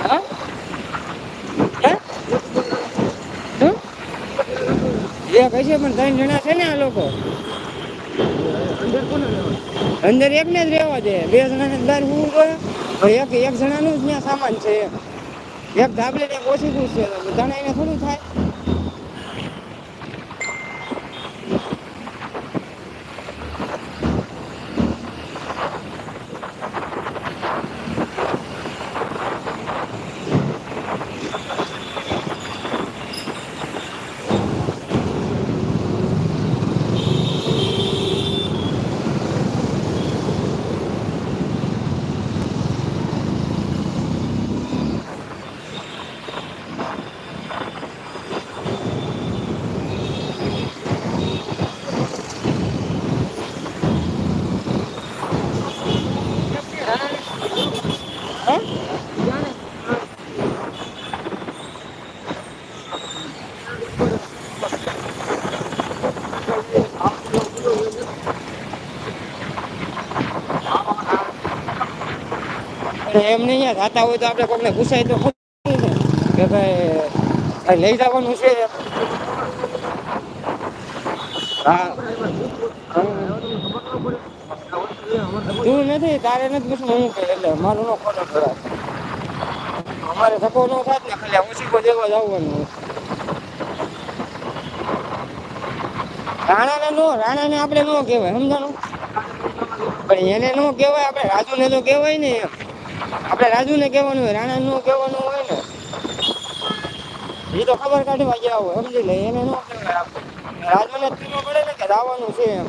હા હે શું એ કહે છે પણ 3 જણા છે ને આ લોકો અંદર એકને જ રહેવા દે 2 જણાને બહાર હું એક એક જણાનું જ ત્યાં સામાન છે એક ધાબલે ને એક ઓછી ખુશ છે બધાને એને થોડું થાય. હા એમ નહીં યાર થતા હોય તો આપણે કોકને પૂછાય તો ખરું ને કે ભાઈ લઈ જવાનું છે. હા તું નથી તારે નથી પૂછવું હું કે એટલે મારું નો ખોટો જરાય અમારે ધક્કો ન થાત ને ખાલી ઓછી કો દેવા જ આવવાનું. રાણાને આપણે નો કહેવાય સમજાણું પણ એને નો કહેવાય આપણે રાજુને તો કહેવાય ને એમ આપણે રાજુને કહેવાનું હોય રાણાને નો કહેવાનું હોય ને એ તો ખબર કાઢવા ગયા હોય સમજી લે એને નો કહેવાય આપણે રાજુને જ કહેવું પડે ને કે જવાનું છે એમ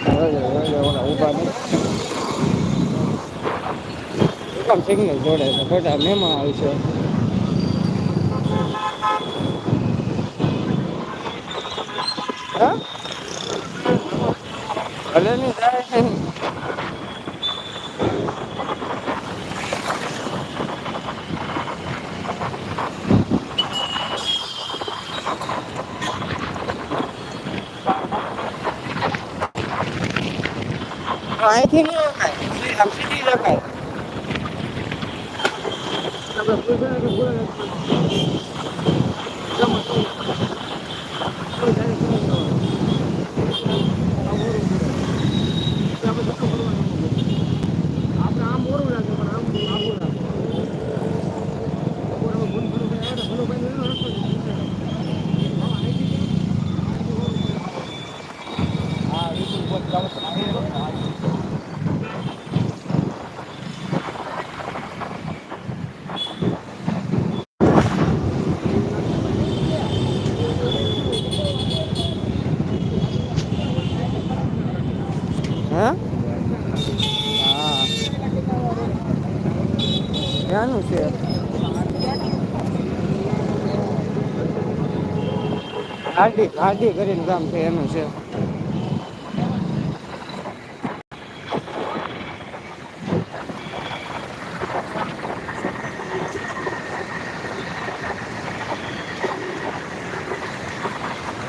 આપણે ઉભા નહીં કેમ સિગ્નલ જોડે છે ખોટા મહેમાન આવશે. હા ભલે નહીં જાય અહીંથી નહીં રખાય આમ સીધી રખાય. હા હા ક્યાંનું છે હાર્દી હાર્દી કરીને ગામ છે એનું છે.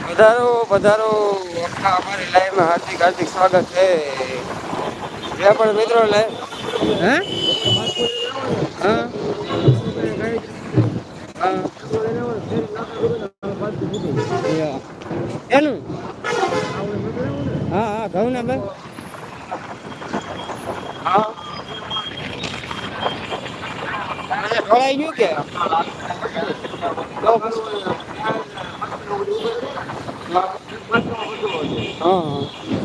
પધારો પધારો આખા અમારી લાઈવમાં હાર્દિક હાર્દિક સ્વાગત છે. જે પણ મિત્રો હે હા હા એનું હા હા ઘઉં ના ભાઈ હા ઢોળાઈ ગયું કે તો હા હા